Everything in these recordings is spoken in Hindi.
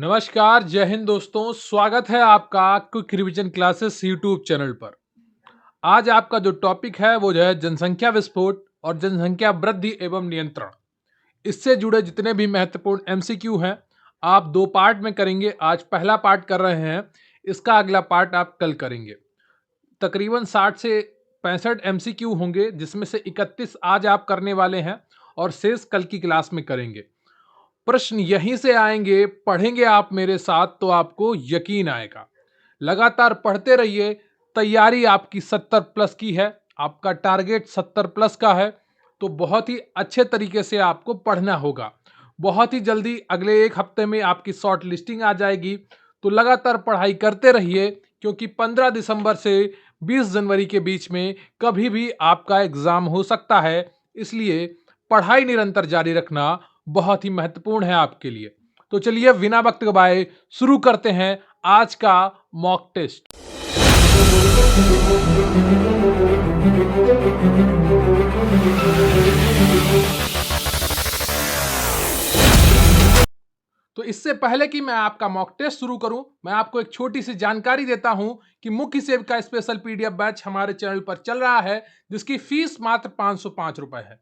नमस्कार, जय हिंद दोस्तों। स्वागत है आपका quick revision classes YouTube channel पर। आज आपका जो टॉपिक है वो जो है जनसंख्या विस्फोट और जनसंख्या वृद्धि एवं नियंत्रण। इससे जुड़े जितने भी महत्वपूर्ण एमसीक्यू हैं आप दो पार्ट में करेंगे। आज पहला पार्ट कर रहे हैं, इसका अगला पार्ट आप कल करेंगे। तकरीबन 60 से 65 एमसीक्यू होंगे, जिसमें से 31 आज आप करने वाले हैं और शेष कल की क्लास में करेंगे। प्रश्न यहीं से आएंगे, पढ़ेंगे आप मेरे साथ तो आपको यकीन आएगा। लगातार पढ़ते रहिए। तैयारी आपकी 70 प्लस की है, आपका टारगेट 70 प्लस का है, तो बहुत ही अच्छे तरीके से आपको पढ़ना होगा। बहुत ही जल्दी अगले एक हफ्ते में आपकी शॉर्ट लिस्टिंग आ जाएगी, तो लगातार पढ़ाई करते रहिए, क्योंकि 15 दिसंबर से 20 जनवरी के बीच में कभी भी आपका एग्जाम हो सकता है। इसलिए पढ़ाई निरंतर जारी रखना बहुत ही महत्वपूर्ण है आपके लिए। तो चलिए बिना वक्त गवाए शुरू करते हैं आज का मॉक टेस्ट। तो इससे पहले कि मैं आपका मॉक टेस्ट शुरू करूं, मैं आपको एक छोटी सी जानकारी देता हूं कि मुख्य सेव का स्पेशल पीडीएफ बैच हमारे चैनल पर चल रहा है, जिसकी फीस मात्र 505 रुपए है।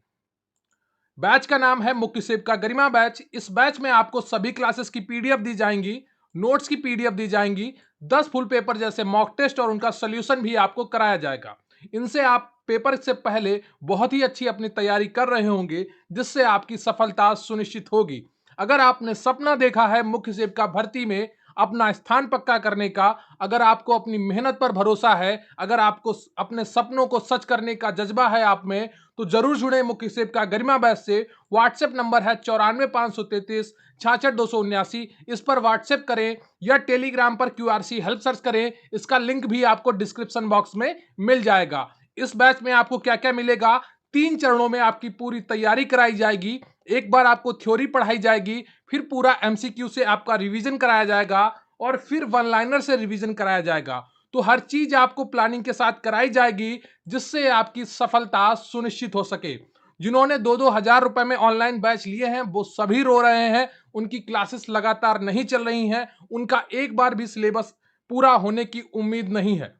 बैच का नाम है मुख्य सेव का गरिमा बैच। इस बैच में आपको सभी क्लासेस की पीडीएफ दी जाएंगी, नोट्स की पीडीएफ दी जाएंगी, 10 फुल पेपर जैसे मॉक टेस्ट और उनका सोल्यूशन भी आपको कराया जाएगा। इनसे आप पेपर से पहले बहुत ही अच्छी अपनी तैयारी कर रहे होंगे, जिससे आपकी सफलता सुनिश्चित होगी। अगर आपने सपना देखा है मुख्य सेव का भर्ती में अपना स्थान पक्का करने का, अगर आपको अपनी मेहनत पर भरोसा है, अगर आपको अपने सपनों को सच करने का जज्बा है आप में, तो जरूर जुड़े मुख्य सेव का गरिमा बैच से। व्हाट्सएप नंबर है 94 533 66 279। इस पर व्हाट्सएप करें या टेलीग्राम पर क्यूआरसी हेल्प सर्च करें। इसका लिंक भी आपको डिस्क्रिप्शन बॉक्स में मिल जाएगा। इस बैच में आपको क्या क्या मिलेगा? 3 चरणों में आपकी पूरी तैयारी कराई जाएगी। एक बार आपको थ्योरी पढ़ाई जाएगी, फिर पूरा एमसीक्यू से आपका रिवीजन कराया जाएगा और फिर वन लाइनर से रिवीजन कराया जाएगा। तो हर चीज आपको प्लानिंग के साथ कराई जाएगी, जिससे आपकी सफलता सुनिश्चित हो सके। जिन्होंने 2-2 हजार रुपए में ऑनलाइन बैच लिए हैं वो सभी रो रहे हैं, उनकी क्लासेस लगातार नहीं चल रही हैं, उनका एक बार भी सिलेबस पूरा होने की उम्मीद नहीं है।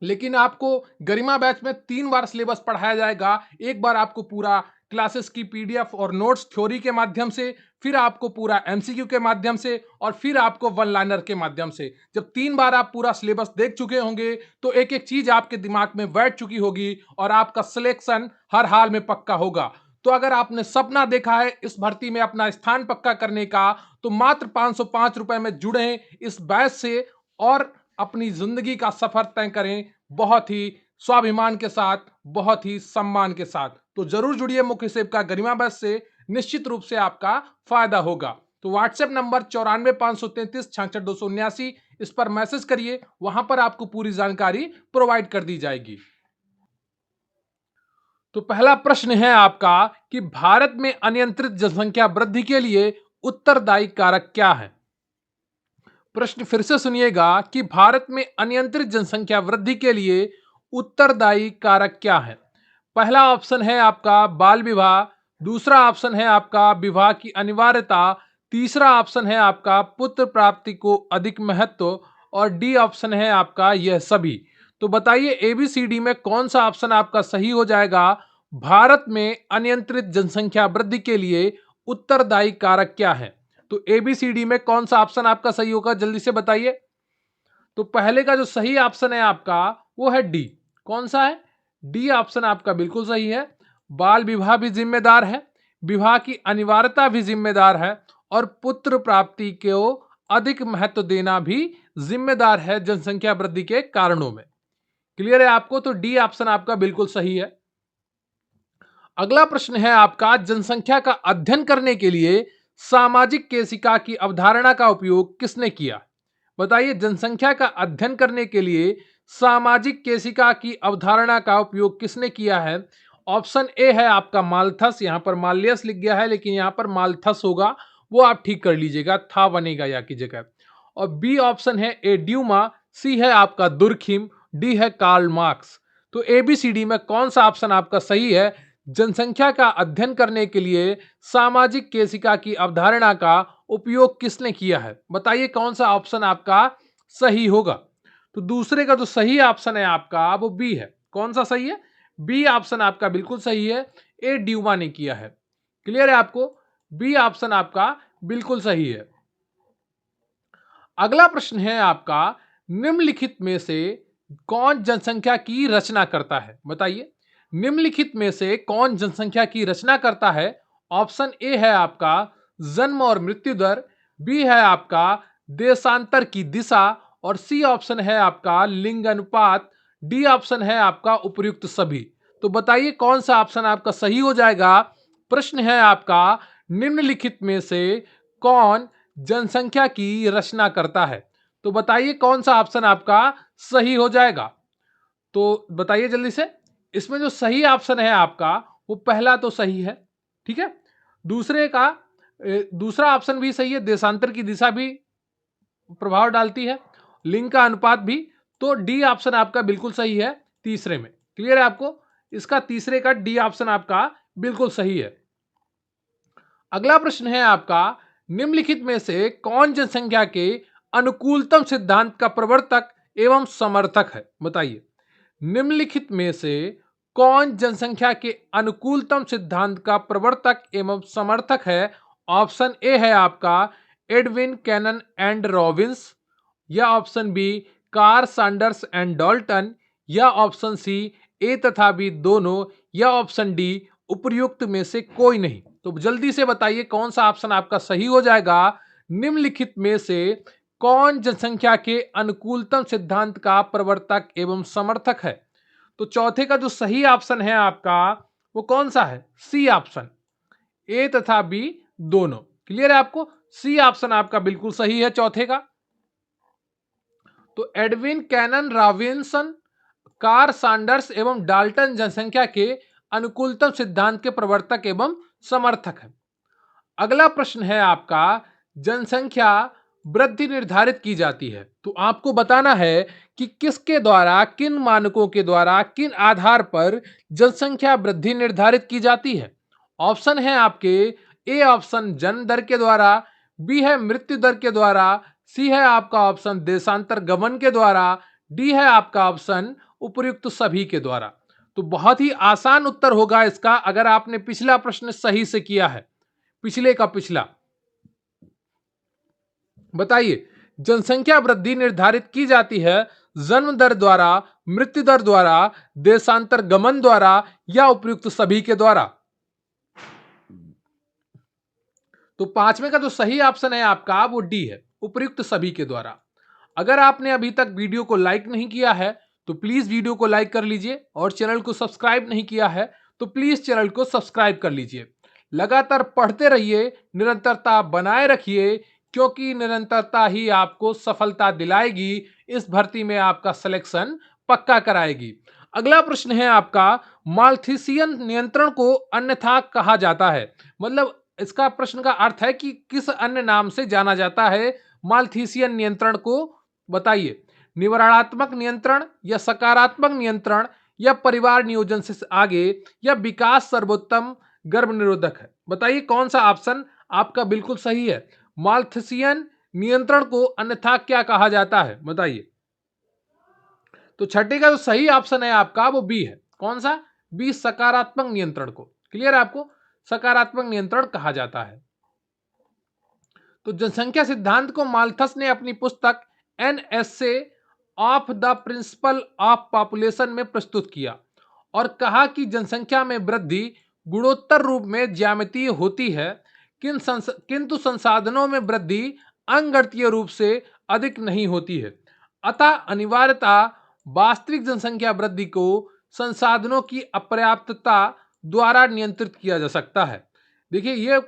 लेकिन आपको गरिमा बैच में 3 बार सिलेबस पढ़ाया जाएगा। एक बार आपको पूरा क्लासेस की पीडीएफ और नोट्स थ्योरी के माध्यम से, फिर आपको पूरा एमसीक्यू के माध्यम से और फिर आपको वन लाइनर के माध्यम से। जब 3 बार आप पूरा सिलेबस देख चुके होंगे तो एक एक चीज आपके दिमाग में बैठ चुकी होगी और आपका सिलेक्शन हर हाल में पक्का होगा। तो अगर आपने सपना देखा है इस भर्ती में अपना स्थान पक्का करने का, तो मात्र 505 रुपए में जुड़े इस बैच से और अपनी जिंदगी का सफर तय करें, बहुत ही स्वाभिमान के साथ, बहुत ही सम्मान के साथ। तो जरूर जुड़िए मुख्य सेव का गरिमा बैच से, निश्चित रूप से आपका फायदा होगा। तो व्हाट्सएप नंबर 94 533 66 279, इस पर मैसेज करिए, वहां पर आपको पूरी जानकारी प्रोवाइड कर दी जाएगी। तो पहला प्रश्न है आपका कि भारत में अनियंत्रित जनसंख्या वृद्धि के लिए उत्तरदायी कारक क्या है। प्रश्न फिर से सुनिएगा कि भारत में अनियंत्रित जनसंख्या वृद्धि के लिए उत्तरदायी कारक क्या है। पहला ऑप्शन है आपका बाल विवाह, दूसरा ऑप्शन है आपका विवाह की अनिवार्यता, तीसरा ऑप्शन है आपका पुत्र प्राप्ति को अधिक महत्व और डी ऑप्शन है आपका यह सभी। तो बताइए एबीसीडी में कौन सा ऑप्शन आपका सही हो जाएगा। भारत में अनियंत्रित जनसंख्या वृद्धि के लिए उत्तरदायी कारक क्या है? तो एबीसीडी में कौन सा ऑप्शन आपका सही होगा, जल्दी से बताइए। तो पहले का जो सही ऑप्शन है आपका वो है डी। कौन सा है? डी ऑप्शन आपका बिल्कुल सही है। बाल विवाह भी जिम्मेदार है, विवाह की अनिवार्यता भी जिम्मेदार है और पुत्र प्राप्ति को अधिक महत्व देना भी जिम्मेदार है जनसंख्या वृद्धि के कारणों में। क्लियर है आपको? तो डी ऑप्शन आपका बिल्कुल सही है। अगला प्रश्न है आपका जनसंख्या का अध्ययन करने के लिए सामाजिक केशिका की अवधारणा का उपयोग किसने किया। बताइए जनसंख्या का अध्ययन करने के लिए सामाजिक केशिका की अवधारणा का उपयोग किसने किया है। ऑप्शन ए है आपका माल्थस, यहां पर माल्यस लिख गया है लेकिन यहां पर माल्थस होगा, वो आप ठीक कर लीजिएगा, था बनेगा या की जगह। और बी ऑप्शन है एड्यूमा, सी है आपका दुर्खिम, डी है कार्ल मार्क्स। तो एबीसीडी में कौन सा ऑप्शन आपका सही है? जनसंख्या का अध्ययन करने के लिए सामाजिक केशिका की अवधारणा का उपयोग किसने किया है? बताइए कौन सा ऑप्शन आपका सही होगा। तो दूसरे का जो सही ऑप्शन है आपका वो बी है। कौन सा सही है? बी ऑप्शन आपका बिल्कुल सही है। ए ड्यूमा ने किया है। क्लियर है आपको? बी ऑप्शन आपका बिल्कुल सही है। अगला प्रश्न है आपका, निम्नलिखित में से कौन जनसंख्या की रचना करता है? बताइए निम्नलिखित में से कौन जनसंख्या की रचना करता है? ऑप्शन ए है आपका जन्म और मृत्यु दर, बी है आपका देशांतर की दिशा और सी ऑप्शन है आपका लिंग अनुपात, डी ऑप्शन है आपका उपर्युक्त सभी। तो बताइए कौन सा ऑप्शन आपका सही हो जाएगा। प्रश्न है आपका, निम्नलिखित में से कौन जनसंख्या की रचना करता है? तो बताइए कौन सा ऑप्शन आपका सही हो जाएगा। तो बताइए जल्दी से। इसमें जो सही ऑप्शन है आपका वो पहला तो सही है, ठीक है। दूसरे का दूसरा ऑप्शन भी सही है, देशांतर की दिशा भी प्रभाव डालती है, लिंग का अनुपात भी। तो डी ऑप्शन आपका बिल्कुल सही है तीसरे में। क्लियर है आपको? इसका तीसरे का डी ऑप्शन आपका बिल्कुल सही है। अगला प्रश्न है आपका, निम्नलिखित में से कौन जनसंख्या के अनुकूलतम सिद्धांत का प्रवर्तक एवं समर्थक है? बताइए निम्नलिखित में से कौन जनसंख्या के अनुकूलतम सिद्धांत का प्रवर्तक एवं समर्थक है? ऑप्शन ए है आपका एडविन कैनन एंड रॉबिन्स, या option B Carl Saunders and Dalton, या ऑप्शन सी ए तथा बी दोनों, या ऑप्शन डी उपर्युक्त में से कोई नहीं। तो जल्दी से बताइए कौन सा ऑप्शन आपका सही हो जाएगा। निम्नलिखित में से कौन जनसंख्या के अनुकूलतम सिद्धांत का प्रवर्तक एवं समर्थक है? तो चौथे का जो सही ऑप्शन है आपका वो कौन सा है? सी ऑप्शन, ए तथा बी दोनों। क्लियर है आपको? सी ऑप्शन आपका बिल्कुल सही है चौथे का। तो Edwin Cannan Robinson, Carl Saunders एवं डाल्टन जनसंख्या के अनुकूलतम सिद्धांत के प्रवर्तक एवं समर्थक है। अगला प्रश्न है आपका, जनसंख्या वृद्धि निर्धारित की जाती है तो आपको बताना है कि किसके द्वारा, किन मानकों के द्वारा, किन आधार पर जनसंख्या वृद्धि निर्धारित की जाती है। ऑप्शन है आपके, ए ऑप्शन जन्म दर के द्वारा, बी है मृत्यु दर के द्वारा, सी है आपका ऑप्शन देशांतर गमन के द्वारा, डी है आपका ऑप्शन उपर्युक्त सभी के द्वारा। तो बहुत ही आसान उत्तर होगा इसका अगर आपने पिछला प्रश्न सही से किया है। पिछले का पिछला बताइए, जनसंख्या वृद्धि निर्धारित की जाती है जन्म दर द्वारा, मृत्यु दर द्वारा, देशांतर गमन द्वारा, या उपर्युक्त सभी के द्वारा। तो पांचवें का जो सही ऑप्शन है आपका वो डी है, उपर्युक्त सभी के द्वारा। अगर आपने अभी तक वीडियो को लाइक नहीं किया है तो प्लीज वीडियो को लाइक कर लीजिए, और चैनल को सब्सक्राइब नहीं किया है तो प्लीज चैनल को सब्सक्राइब कर लीजिए। लगातार पढ़ते रहिए, निरंतरता बनाए रखिए, क्योंकि निरंतरता ही आपको सफलता दिलाएगी, इस भर्ती में आपका सिलेक्शन पक्का कराएगी। अगला प्रश्न है आपका, माल्थीसियन नियंत्रण को अन्यथा कहा जाता है। मतलब इसका प्रश्न का अर्थ है कि किस अन्य नाम से जाना जाता है माल्थीसियन नियंत्रण को? बताइए निवारणात्मक नियंत्रण, या सकारात्मक नियंत्रण, या परिवार नियोजन से आगे, या विकास सर्वोत्तम गर्भ निरोधक है। बताइए कौन सा ऑप्शन आपका बिल्कुल सही है। माल्थीसियन नियंत्रण को अन्यथा क्या कहा जाता है? बताइए। तो छठे का जो सही ऑप्शन है आपका वो बी है। कौन सा? बी, सकारात्मक नियंत्रण को। क्लियर है आपको? सकारात्मक नियंत्रण कहा जाता है। तो जनसंख्या सिद्धांत को माल्थस ने अपनी पुस्तक an essay of the principle of population में प्रस्तुत किया और कहा कि जनसंख्या में वृद्धि गुणोत्तर रूप में ज्यामितीय होती है, किंतु संसाधनों में वृद्धि अंगगणितीय रूप से अधिक नहीं होती है। अतः अनिवार्यता वास्तविक जनसंख्या वृद्धि को संसाधनों की अपर्याप्तता द्वारा नियंत्रित किया जा सकता है। देखिए ये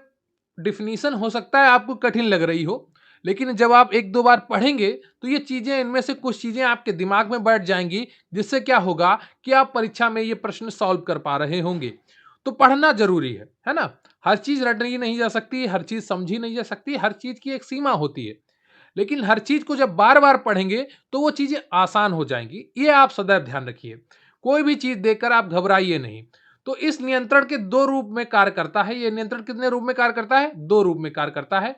डिफिनीशन हो सकता है आपको कठिन लग रही हो, लेकिन जब आप एक दो बार पढ़ेंगे तो ये चीजें, इनमें से कुछ चीजें आपके दिमाग में बैठ जाएंगी, जिससे क्या होगा कि आप परीक्षा में ये प्रश्न सॉल्व कर पा रहे होंगे। तो पढ़ना जरूरी है ना। हर चीज रटी नहीं जा सकती, हर चीज समझी नहीं जा सकती, हर चीज की एक सीमा होती है। लेकिन हर चीज को जब बार बार पढ़ेंगे तो वो चीजें आसान हो जाएंगी, ये आप सदैव ध्यान रखिए। कोई भी चीज देखकर आप घबराइए नहीं। तो इस नियंत्रण के दो रूप में कार्य करता है। ये नियंत्रण कितने रूप में कार्य करता है? दो रूप में कार्य करता है।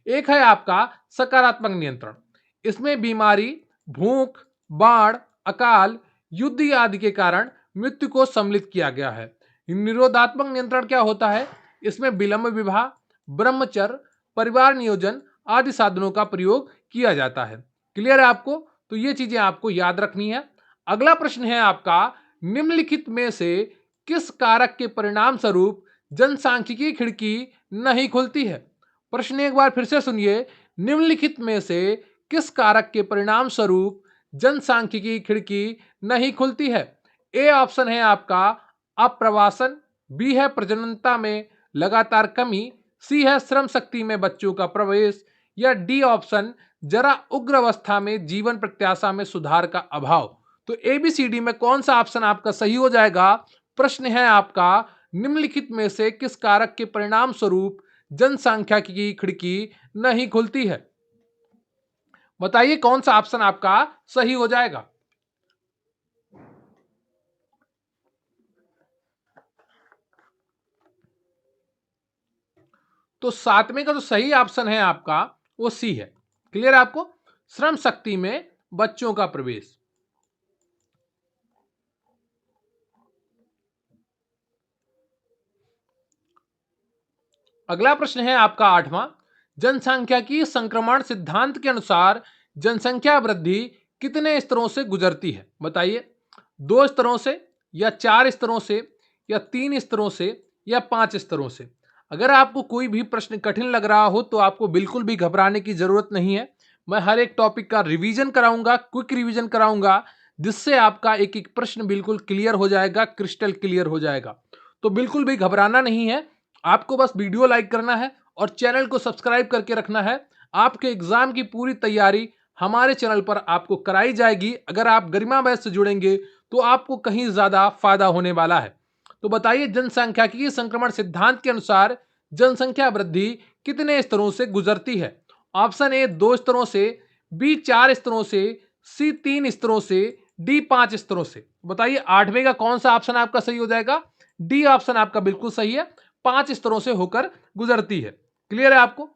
एक है आपका सकारात्मक नियंत्रण। इसमें बीमारी, भूख, बाढ़, अकाल, युद्ध आदि के कारण मृत्यु को सम्मिलित किया गया है। निरोधात्मक नियंत्रण क्या होता है? इसमें विलंब विवाह, ब्रह्मचर्य, परिवार नियोजन आदि साधनों का प्रयोग किया जाता है। क्लियर है आपको? तो ये चीजें आपको याद रखनी है। अगला प्रश्न है आपका, निम्नलिखित में से किस कारक के परिणाम स्वरूप जनसांख्यिकी खिड़की नहीं खुलती है? प्रश्न एक बार फिर से सुनिए, निम्नलिखित में से किस कारक के परिणाम स्वरूप जनसांख्यिकी खिड़की नहीं खुलती है? ए ऑप्शन है आपका अप्रवासन, बी है प्रजननता में लगातार कमी, सी है श्रम शक्ति में बच्चों का प्रवेश, या डी ऑप्शन जरा उग्र अवस्था में जीवन प्रत्याशा में सुधार का अभाव। तो एबीसीडी में कौन सा ऑप्शन आपका सही हो जाएगा? प्रश्न है आपका, निम्नलिखित में से किस कारक के परिणाम स्वरूप जनसंख्या की खिड़की नहीं खुलती है? बताइए कौन सा ऑप्शन आपका सही हो जाएगा? तो सातवें का जो सही ऑप्शन है आपका वो सी है। क्लियर है आपको? श्रम शक्ति में बच्चों का प्रवेश। अगला प्रश्न है आपका आठवां, जनसंख्याकी संक्रमण सिद्धांत के अनुसार जनसंख्या वृद्धि कितने स्तरों से गुजरती है? बताइए, 2 स्तरों से, या 4 स्तरों से, या 3 स्तरों से, या 5 स्तरों से? अगर आपको कोई भी प्रश्न कठिन लग रहा हो तो आपको बिल्कुल भी घबराने की जरूरत नहीं है। मैं हर एक टॉपिक का रिवीजन कराऊंगा, क्विक रिवीजन कराऊंगा, जिससे आपका एक एक प्रश्न बिल्कुल क्लियर हो जाएगा, क्रिस्टल क्लियर हो जाएगा। तो बिल्कुल भी घबराना नहीं है। आपको बस वीडियो लाइक करना है और चैनल को सब्सक्राइब करके रखना है। आपके एग्जाम की पूरी तैयारी हमारे चैनल पर आपको कराई जाएगी। अगर आप गरिमा बैच से जुड़ेंगे तो आपको कहीं ज्यादा फायदा होने वाला है। तो बताइए, जनसांख्यिकीय संक्रमण सिद्धांत के अनुसार जनसंख्या वृद्धि कितने स्तरों से गुजरती है? ऑप्शन ए 2 स्तरों से, बी 4 स्तरों से, सी 3 स्तरों से, डी 5 स्तरों से। बताइए आठवें का कौन सा ऑप्शन आपका सही हो जाएगा? डी ऑप्शन आपका बिल्कुल सही है, 5 स्तरों से होकर गुजरती है। क्लियर है आपको?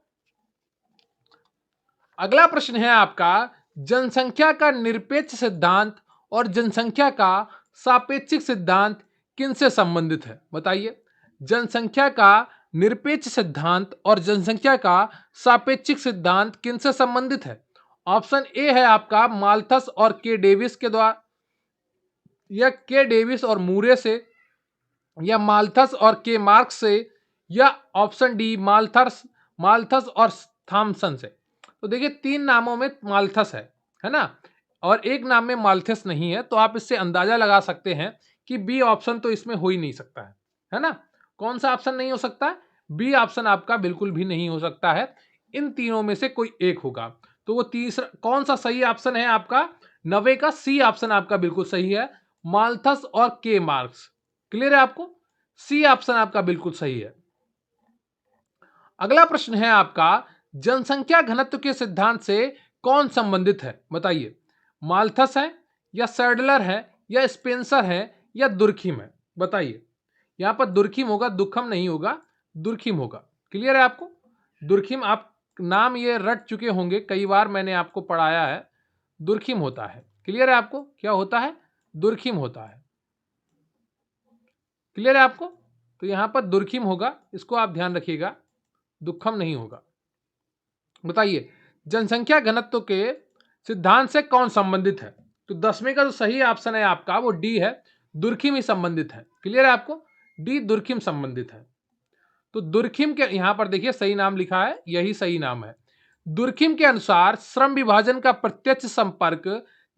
अगला प्रश्न है आपका, जनसंख्या का निरपेक्ष सिद्धांत और जनसंख्या का सापेक्षिक सिद्धांत किनसे संबंधित है? बताइए, जनसंख्या का निरपेक्ष सिद्धांत और जनसंख्या का सापेक्षिक सिद्धांत किनसे संबंधित है? ऑप्शन ए है आपका माल्थस और के डेविस के द्वारा, या के डेविस और मूरे से, या माल्थस और के मार्क्स से, या ऑप्शन डी माल्थस माल्थस और थॉमसन से। तो देखिए, 3 नामों में माल्थस है ना, और एक नाम में माल्थस नहीं है। तो आप इससे अंदाजा लगा सकते हैं कि बी ऑप्शन तो इसमें हो ही नहीं सकता है ना। कौन सा ऑप्शन नहीं हो सकता? बी ऑप्शन आपका बिल्कुल भी नहीं हो सकता है। इन तीनों में से कोई एक होगा। तो वो तीसरा कौन सा सही ऑप्शन है आपका? 90 का सी ऑप्शन आपका बिल्कुल सही है, माल्थस और के मार्क्स। क्लियर है आपको? सी ऑप्शन आपका बिल्कुल सही है। अगला प्रश्न है आपका, जनसंख्या घनत्व के सिद्धांत से कौन संबंधित है? बताइए, माल्थस है, या सैडलर है, या स्पेंसर है, या दुर्खिम है? बताइए। यहां पर दुर्खिम होगा, दुखम नहीं होगा, दुर्खिम होगा। क्लियर है आपको? दुर्खिम आप नाम ये रट चुके होंगे, कई बार मैंने आपको पढ़ाया है। दुर्खिम होता है। क्लियर है आपको? क्या होता है? दुर्खिम होता है। क्लियर है आपको? तो यहां पर दुर्खिम होगा, इसको आप ध्यान रखिएगा, दुखम नहीं होगा। बताइए, जनसंख्या घनत्व के सिद्धांत से कौन संबंधित है? तो 10वें का जो सही ऑप्शन है आपका वो डी है, दुर्खिम ही संबंधित है। क्लियर है आपको? डी दुर्खिम संबंधित है। तो दुर्खिम के यहां पर देखिए सही नाम लिखा है, यही सही नाम है। दुर्खिम के अनुसार श्रम विभाजन का प्रत्यक्ष संपर्क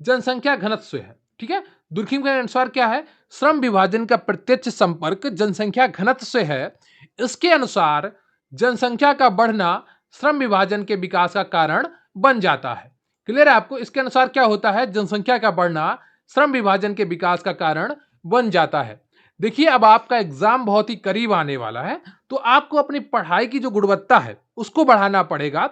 जनसंख्या घनत्व से है। ठीक है, दुर्खिम के अनुसार क्या है? श्रम विभाजन का प्रत्यक्ष संपर्क जनसंख्या घनत्व से है। इसके अनुसार जनसंख्या का बढ़ना श्रम विभाजन के विकास का कारण बन जाता है। क्लियर है आपको? इसके अनुसार क्या होता है? जनसंख्या का बढ़ना श्रम विभाजन के विकास का कारण बन जाता है। देखिए, अब आपका एग्जाम बहुत ही करीब आने वाला है, तो आपको अपनी पढ़ाई की जो गुणवत्ता है उसको बढ़ाना पड़ेगा।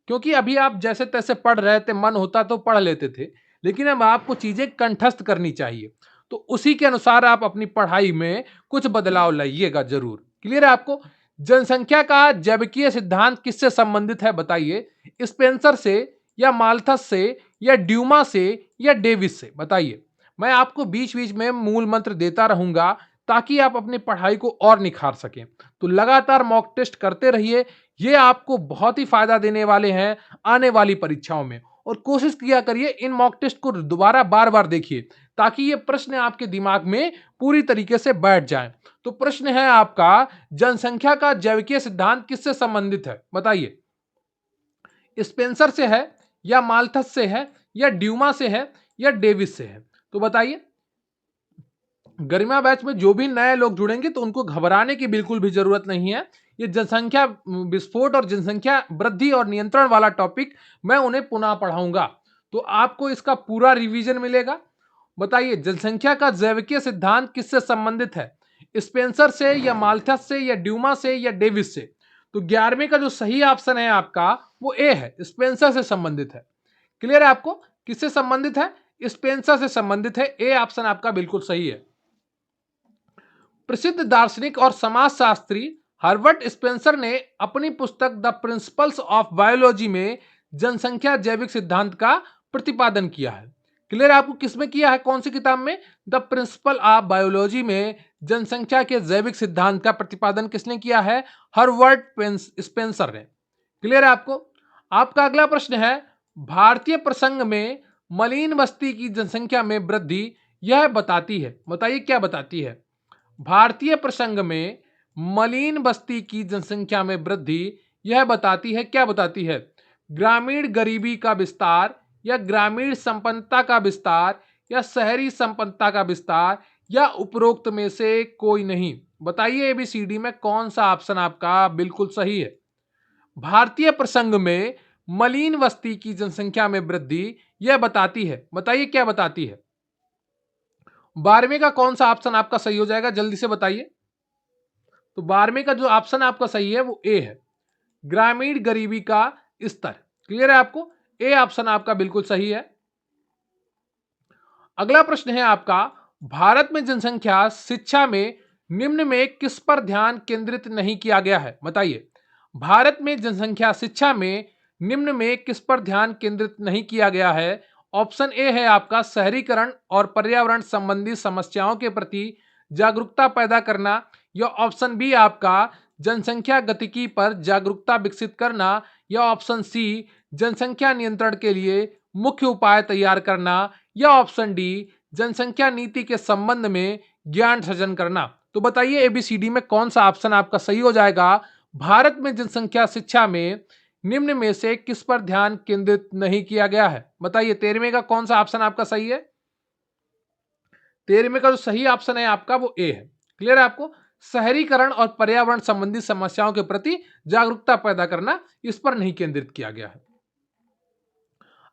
क्योंकि अभी आप जैसे तैसे पढ़ रहे थे, मन होता तो पढ़ लेते थे, लेकिन अब आपको चीजें कंठस्थ करनी चाहिए। तो उसी के अनुसार आप अपनी पढ़ाई में कुछ बदलाव लाइएगा जरूर। क्लियर है आपको? जनसंख्या का जैविकीय सिद्धांत किससे संबंधित है बताइए? स्पेंसर से या माल्थस से या ड्यूमा से या डेविस से? बताइए। मैं आपको बीच-बीच में मूल मंत्र देता रहूंगा ताकि आप अपनी पढ़ाई को और निखार सकें। तो लगातार मॉक टेस्ट करते रहिए, ये आपको बहुत ही फायदा देने वाले हैं आने वाली परीक्षाओं में। और कोशिश किया करिए इन मॉक टेस्ट को दोबारा बार-बार देखिए ताकि ये प्रश्न आपके दिमाग में पूरी तरीके से बैठ जाएं। तो प्रश्न है आपका, जनसंख्या का जैविकीय सिद्धांत किससे संबंधित है बताइए? स्पेंसर से है या माल्थस से है या ड्यूमा से है या डेविस से है? तो बताइए। गरिमा बैच में जो भी नए लोग जुड़ेंगे तो उनको घबराने की बिल्कुल भी जरूरत नहीं है। ये जनसंख्या विस्फोट और जनसंख्या वृद्धि और नियंत्रण वाला टॉपिक मैं उन्हें पुनः पढ़ाऊंगा, तो आपको इसका पूरा रिवीजन मिलेगा। बताइए, जनसंख्या का जैविकीय सिद्धांत किससे संबंधित है? स्पेंसर से या माल्थस से या ड्यूमा से या डेविस से? तो 11वें का जो सही ऑप्शन है आपका वो ए है, स्पेंसर से संबंधित है। क्लियर है आपको? किससे संबंधित है? स्पेंसर से संबंधित है। ए ऑप्शन आपका बिल्कुल सही है। प्रसिद्ध दार्शनिक और समाजशास्त्री हर्बर्ट स्पेंसर ने अपनी पुस्तक द प्रिंसिपल्स ऑफ बायोलॉजी में जनसंख्या जैविक सिद्धांत का प्रतिपादन किया है। क्लियर है आपको? किसमें किया है? कौन सी किताब में? द प्रिंसिपल ऑफ बायोलॉजी में जनसंख्या के जैविक सिद्धांत का प्रतिपादन किसने किया है? हर्बर्ट स्पेंसर ने। क्लियर है आपको? आपका अगला प्रश्न है, भारतीय प्रसंग में मलिन बस्ती की जनसंख्या में वृद्धि यह बताती है। बताइए क्या बताती है? भारतीय प्रसंग में मलिन बस्ती की जनसंख्या में वृद्धि यह बताती है, क्या बताती है? ग्रामीण गरीबी का विस्तार या ग्रामीण संपन्नता का विस्तार या शहरी संपन्नता का विस्तार या उपरोक्त में से कोई नहीं? बताइए एबीसीडी में कौन सा ऑप्शन आपका बिल्कुल सही है? भारतीय प्रसंग में मलिन बस्ती की जनसंख्या में वृद्धि यह बताती है, बताइए क्या बताती है? 12वें का कौन सा ऑप्शन आपका सही हो जाएगा? जल्दी से बताइए। तो 12वें का जो ऑप्शन आपका सही है वो ए है, ग्रामीण गरीबी का स्तर। क्लियर है आपको? ए ऑप्शन आपका बिल्कुल सही है। अगला प्रश्न है आपका, भारत में जनसंख्या शिक्षा में निम्न में किस पर ध्यान केंद्रित नहीं किया गया है? बताइए। भारत में जनसंख्या शिक्षा में निम्न में किस पर ध्यान केंद्रित नहीं किया गया है? ऑप्शन ए है आपका शहरीकरण और पर्यावरण संबंधी समस्याओं के प्रति जागरूकता पैदा करना, या ऑप्शन बी आपका जनसंख्या गतिकी पर जागरूकता विकसित करना, या ऑप्शन सी जनसंख्या नियंत्रण के लिए मुख्य उपाय तैयार करना, या ऑप्शन डी जनसंख्या नीति के संबंध में ज्ञान सृजन करना। तो बताइए एबीसीडी में कौन सा ऑप्शन आपका सही हो जाएगा? भारत में जनसंख्या शिक्षा में निम्न में से किस पर ध्यान केंद्रित नहीं किया गया है? बताइए 13वें का कौन सा ऑप्शन आपका सही है? 13वें का जो सही ऑप्शन है आपका वो ए है। क्लियर है आपको? शहरीकरण और पर्यावरण संबंधी समस्याओं के प्रति जागरूकता पैदा करना, इस पर नहीं केंद्रित किया गया है।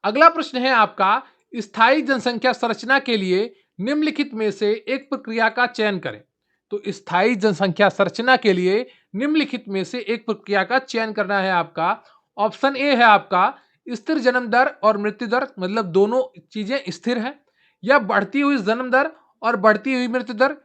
अगला प्रश्न है आपका, स्थायी जनसंख्या संरचना के लिए निम्नलिखित में से एक प्रक्रिया का चयन करें। तो स्थायी जनसंख्या संरचना के लिए निम्नलिखित में से एक प्रक्रिया का चयन करना है आपका। ऑप्शन ए है आपका स्थिर जन्म दर और मृत्यु दर, मतलब दोनों चीजें स्थिर हैं, या बढ़ती हुई जन्म दर और बढ़ती हुई मृत्यु दर,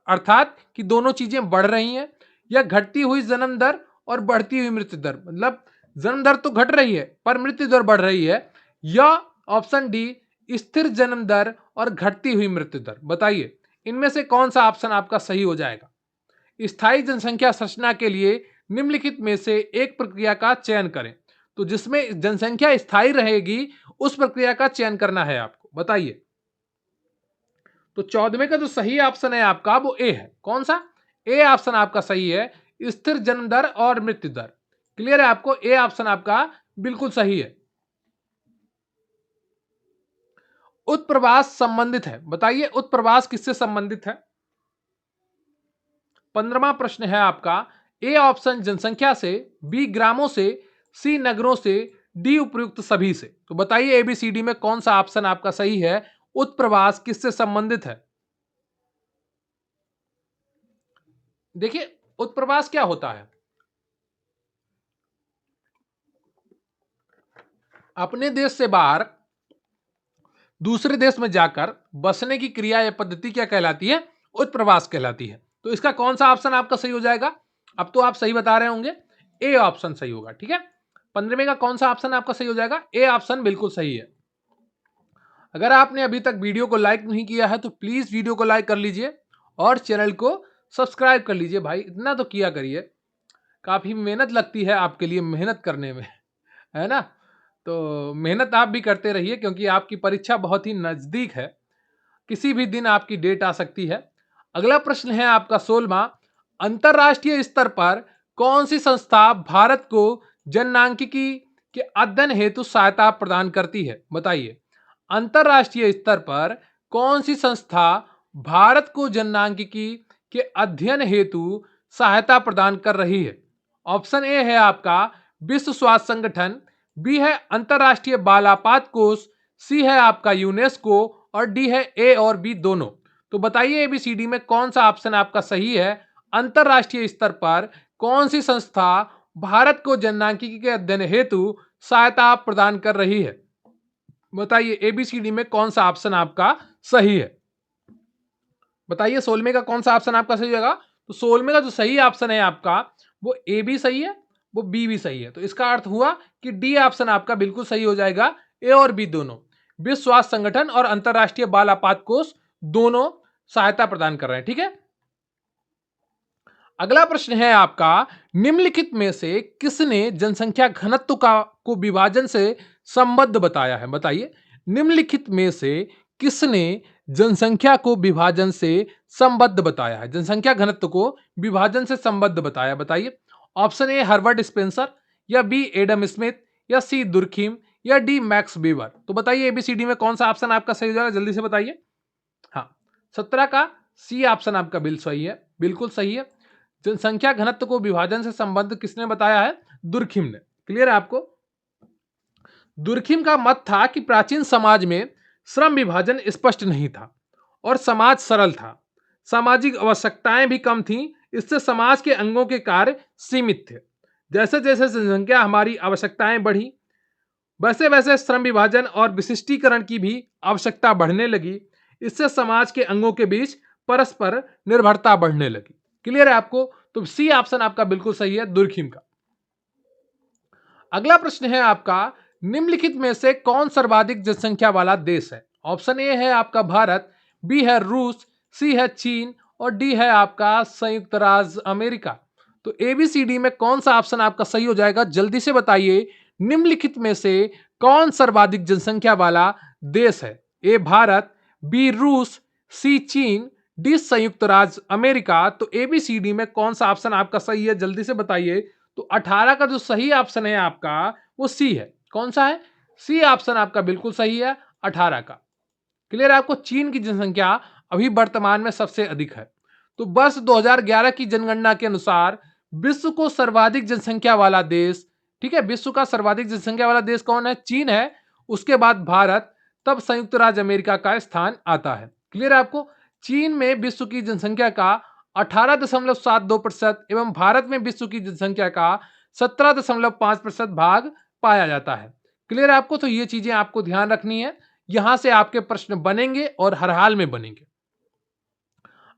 अर्थात कि दोनों चीजें बढ़ रही हैं, या घटती हुई जन्म दर और बढ़ती हुई मृत्यु दर, मतलब जन्म दर तो घट रही है पर मृत्यु दर बढ़ रही है, या ऑप्शन डी स्थिर जन्म दर और घटती हुई मृत्यु दर। बताइए इनमें से कौन सा ऑप्शन आपका सही हो जाएगा? स्थायी जनसंख्या संरचना के लिए निम्नलिखित में से एक प्रक्रिया का चयन करें। तो जिसमें जनसंख्या स्थायी रहेगी उस प्रक्रिया का चयन करना है आपको। बताइए। तो 14वें का जो सही ऑप्शन है आपका वो ए है। कौन सा? ए ऑप्शन आपका सही है, स्थिर जन्म दर और मृत्यु दर। क्लियर है आपको? ए ऑप्शन आपका बिल्कुल सही है। उत्प्रवास संबंधित है। बताइए उत्प्रवास किससे संबंधित है? 15वां प्रश्न है आपका, ए ऑप्शन जनसंख्या से, बी ग्रामों से, सी नगरों से, डी उपयुक्त सभी से। तो बताइए एबीसीडी में कौन सा ऑप्शन आपका सही है? उत्प्रवास किससे संबंधित है? देखिए उत्प्रवास क्या होता है? अपने देश से बाहर दूसरे देश में जाकर बसने की क्रिया या पद्धति क्या कहलाती है? उत्प्रवास कहलाती है। तो इसका कौन सा ऑप्शन आपका सही हो जाएगा? अब तो आप सही बता रहे होंगे, ए ऑप्शन सही होगा। ठीक है, 15वें का कौन सा ऑप्शन आपका सही हो जाएगा? ए ऑप्शन बिल्कुल सही है। अगर आपने अभी तक वीडियो को लाइक नहीं किया है तो प्लीज वीडियो को लाइक कर लीजिए और चैनल को सब्सक्राइब कर लीजिए। भाई इतना तो किया करिए, काफी मेहनत लगती है आपके लिए मेहनत करने में, है ना? तो मेहनत आप भी करते रहिए क्योंकि आपकी परीक्षा बहुत ही नजदीक है, किसी भी दिन आपकी डेट आ सकती है। अगला प्रश्न है आपका 16वां, अंतरराष्ट्रीय स्तर पर कौन सी संस्था भारत को जननांकिकी के अध्ययन हेतु सहायता प्रदान करती है? बताइए, अंतरराष्ट्रीय स्तर पर कौन सी संस्था भारत को जननांकिकी के अध्ययन हेतु सहायता प्रदान कर रही है? ऑप्शन ए है आपका विश्व स्वास्थ्य संगठन, बी है अंतरराष्ट्रीय बाल आपात कोष, सी है आपका यूनेस्को और डी है ए और बी दोनों। तो बताइए एबीसीडी में कौन सा ऑप्शन आपका सही है? अंतरराष्ट्रीय स्तर पर कौन सी संस्था भारत को जननांकिकी के अध्ययन हेतु सहायता प्रदान कर रही है? बताइए एबीसीडी में कौन सा ऑप्शन आपका सही है? बताइए 16वें का कौन सा ऑप्शन आपका सही होगा? तो 16वें का जो सही ऑप्शन है आपका, वो ए भी सही है, वो बी भी सही है। तो इसका अर्थ हुआ कि डी ऑप्शन आपका बिल्कुल सही हो जाएगा, ए और बी दोनों। विश्व स्वास्थ्य संगठन और अंतरराष्ट्रीय बाल आपात कोष दोनों सहायता प्रदान कर रहे हैं। ठीक है, अगला प्रश्न है आपका, निम्नलिखित में से किसने जनसंख्या घनत्व का को विभाजन से संबद्ध बताया है? बताइए, निम्नलिखित में से किसने जनसंख्या को विभाजन से संबद्ध बताया है? जनसंख्या घनत्व को विभाजन से संबद्ध बताया, बताइए। ऑप्शन ए हर्बर्ट स्पेंसर, या बी एडम स्मिथ, या सी दुर्खिम, या डी मैक्स वीवर। तो बताइए एबीसीडी में कौन सा ऑप्शन आपका सही हो जाएगा, जल्दी से बताइए। हाँ, 17 का सी ऑप्शन आपका बिल्कुल सही है, बिल्कुल सही है। जनसंख्या घनत्व को विभाजन से संबंध किसने बताया है? दुर्खिम ने। क्लियर है आपको? दुर्खिम का मत था कि प्राचीन समाज में श्रम विभाजन स्पष्ट नहीं था और समाज सरल था, सामाजिक आवश्यकताएं भी कम थीं, इससे समाज के अंगों के कार्य सीमित थे। जैसे जैसे जनसंख्या हमारी आवश्यकताएं बढ़ी, वैसे वैसे श्रम विभाजन और विशिष्टीकरण की भी आवश्यकता बढ़ने लगी। इससे समाज के अंगों के बीच परस्पर निर्भरता बढ़ने लगी। क्लियर है आपको? तो सी ऑप्शन आपका बिल्कुल सही है, दुर्खिम का। अगला प्रश्न है आपका, निम्नलिखित में से कौन सर्वाधिक जनसंख्या वाला देश है? ऑप्शन ए है आपका भारत, बी है रूस, सी है चीन और डी है आपका संयुक्त राज्य अमेरिका। तो एबीसीडी में कौन सा ऑप्शन आपका सही हो जाएगा, जल्दी से बताइए। निम्नलिखित में से कौन सर्वाधिक जनसंख्या वाला देश है? ए भारत, बी रूस, सी चीन, डी संयुक्त राज्य अमेरिका। तो एबीसीडी में कौन सा ऑप्शन आपका सही है, जल्दी से बताइए। तो 18 का जो सही ऑप्शन है आपका, वो सी है। कौन सा है? सी ऑप्शन आपका बिल्कुल सही है, 18 का। क्लियर है आपको? चीन की जनसंख्या अभी वर्तमान में सबसे अधिक है। तो वर्ष 2011 की जनगणना के अनुसार विश्व को सर्वाधिक जनसंख्या वाला देश, ठीक है, विश्व का सर्वाधिक जनसंख्या वाला देश कौन है? चीन है। उसके बाद भारत, तब संयुक्त राज्य अमेरिका का स्थान आता है। क्लियर है आपको? चीन में विश्व की जनसंख्या का 18.72% एवं भारत में विश्व की जनसंख्या का 17.5% भाग पाया जाता है। क्लियर है आपको? तो ये चीजें आपको ध्यान रखनी है, यहां से आपके प्रश्न बनेंगे और हर हाल में बनेंगे।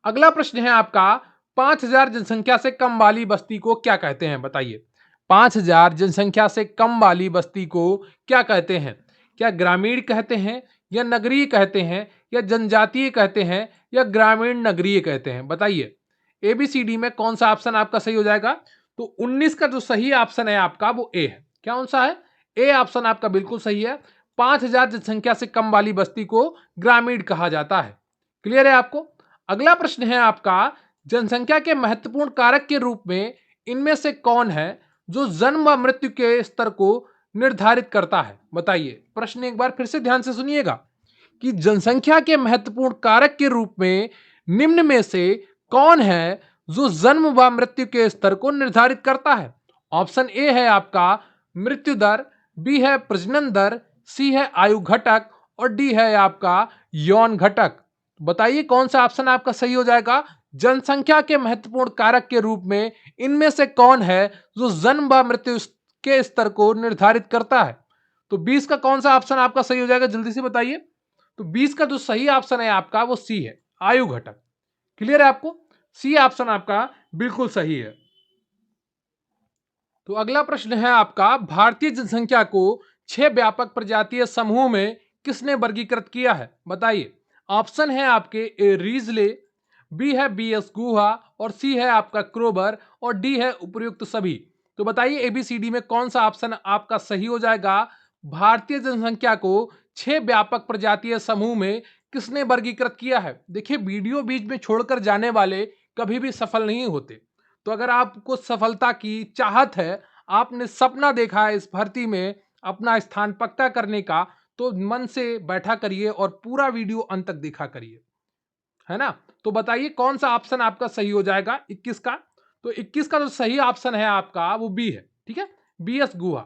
अगला प्रश्न है आपका, 5000 जनसंख्या से कम वाली बस्ती को क्या कहते हैं? बताइए, 5000 जनसंख्या से कम वाली बस्ती को क्या कहते हैं? क्या ग्रामीण कहते हैं, या नगरीय कहते हैं, या जनजातीय कहते हैं, या ग्रामीण नगरीय कहते हैं? बताइए एबीसीडी में कौन सा ऑप्शन आपका सही हो जाएगा। तो 19 का जो सही ऑप्शन है आपका, वो ए है। क्या कौन सा है? ए ऑप्शन आपका बिल्कुल सही है। 5000 जनसंख्या से कम वाली बस्ती को ग्रामीण कहा जाता है। क्लियर है आपको? अगला प्रश्न है आपका, जनसंख्या के महत्वपूर्ण कारक के रूप में इनमें से कौन है जो जन्म व मृत्यु के स्तर को निर्धारित करता है? बताइए। प्रश्न एक बार फिर से ध्यान से सुनिएगा कि जनसंख्या के महत्वपूर्ण कारक के रूप में निम्न में से कौन है जो जन्म व मृत्यु के स्तर को निर्धारित करता है? ऑप्शन ए है आपका मृत्यु दर, बी है प्रजनन दर, सी है आयु घटक और डी है आपका यौन घटक। बताइए कौन सा ऑप्शन आपका सही हो जाएगा। जनसंख्या के महत्वपूर्ण कारक के रूप में इनमें से कौन है जो जन्म व मृत्यु के स्तर को निर्धारित करता है? तो 20 का कौन सा ऑप्शन आपका सही हो जाएगा, जल्दी से बताइए। तो 20 का जो सही ऑप्शन है आपका, वो सी है, आयु घटक। क्लियर है आपको? सी ऑप्शन आपका बिल्कुल सही है। तो अगला प्रश्न है आपका, भारतीय जनसंख्या को 6 व्यापक प्रजातीय समूह में किसने वर्गीकृत किया है? बताइए। ऑप्शन है आपके, ए रीजले, बी है बीएस गुहा, और सी है आपका क्रोबर, और डी है उपयुक्त सभी। तो बताइए एबीसीडी में कौन सा ऑप्शन आपका सही हो जाएगा? भारतीय जनसंख्या को 6 व्यापक प्रजातीय समूह में किसने वर्गीकृत किया है? देखिए, वीडियो बीच में छोड़कर जाने वाले कभी भी सफल नहीं होते। तो अगर आपको सफलता की चाहत है, आपने सपना देखा है इस भर्ती में अपना स्थान पक्का करने का, तो मन से बैठा करिए और पूरा वीडियो अंत तक देखा करिए, है ना? तो बताइए कौन सा ऑप्शन आपका सही हो जाएगा 21 का? तो 21 का जो सही ऑप्शन है आपका वो बी है, ठीक है? बीएस गुहा।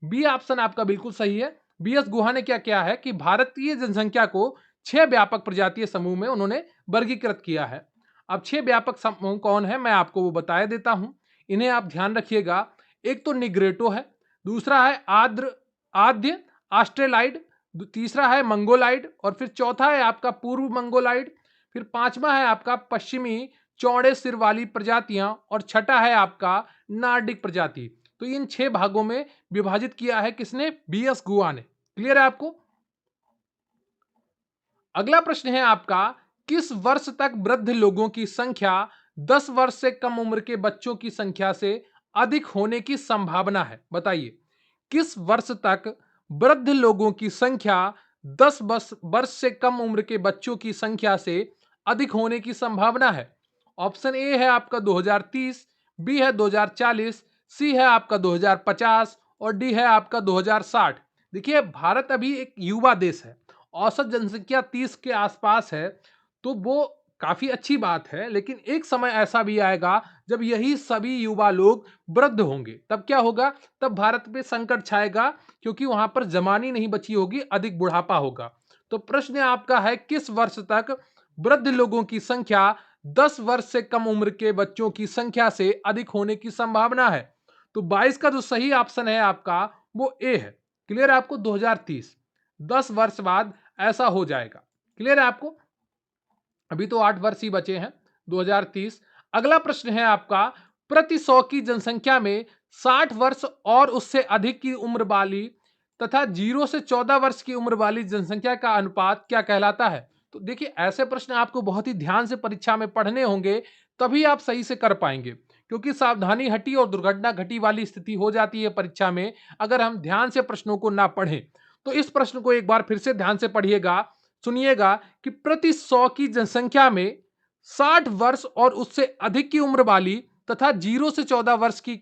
बी ऑप्शन आपका बिल्कुल सही है। बीएस गुहा ने क्या किया है कि भारतीय जनसंख्या को 6 व्यापक प्रजातीय समूह में उन्होंने वर्गीकृत किया है। अब 6 व्यापक समूह कौन है, मैं आपको वो बता देता हूं। इन्हें आप ध्यान रखिएगा। एक तो निग्रेटो है, दूसरा है आद्य ऑस्ट्रेलाइड, तीसरा है मंगोलाइड, और फिर चौथा है आपका पूर्व मंगोलाइड, फिर पांचवा है आपका पश्चिमी चौड़े सिर वाली प्रजातियां, और छठा है आपका नार्डिक प्रजाति। तो इन 6 भागों में विभाजित किया है किसने? बीएस गुहा ने। क्लियर है आपको? अगला प्रश्न है आपका, किस वर्ष तक वृद्ध लोगों की संख्या 10 वर्ष से कम उम्र के बच्चों की संख्या से अधिक होने की संभावना है? बताइए। किस वर्ष तक वृद्ध लोगों की संख्या 10 वर्ष से कम उम्र के बच्चों की संख्या से अधिक होने की संभावना है? ऑप्शन ए है आपका 2030, बी है 2040, सी है आपका 2050, और डी है आपका 2060। देखिए, भारत अभी एक युवा देश है। औसत जनसंख्या 30 के आसपास है, तो वो काफी अच्छी बात है। लेकिन एक समय ऐसा भी आएगा जब यही सभी युवा लोग वृद्ध होंगे। तब क्या होगा? तब भारत पे संकट छाएगा, क्योंकि वहां पर जवानी नहीं बची होगी, अधिक बुढ़ापा होगा। तो प्रश्न आपका है, किस वर्ष तक वृद्ध लोगों की संख्या 10 वर्ष से कम उम्र के बच्चों की संख्या से अधिक होने की संभावना है? तो 22 का जो सही ऑप्शन है आपका वो ए है। क्लियर है आपको? 2030, 10 वर्ष बाद ऐसा हो जाएगा। क्लियर है आपको? अभी तो 8 वर्ष ही बचे हैं। 2030। अगला प्रश्न है आपका, प्रति 100 की जनसंख्या में 60 वर्ष और उससे अधिक की उम्र वाली तथा 0 से 14 वर्ष की उम्र वाली जनसंख्या का अनुपात क्या कहलाता है? तो देखिए, ऐसे प्रश्न आपको बहुत ही ध्यान से परीक्षा में पढ़ने होंगे, तभी आप सही से कर पाएंगे। क्योंकि सावधानी हटी और दुर्घटना घटी वाली स्थिति हो जाती है परीक्षा में, अगर हम ध्यान से प्रश्नों को ना पढ़ें। तो इस प्रश्न को एक बार फिर से ध्यान से पढ़िएगा, सुनिएगा कि प्रति 100 की जनसंख्या में 60 वर्ष और उससे अधिक की उम्र वाली तथा 0 से 14 वर्ष की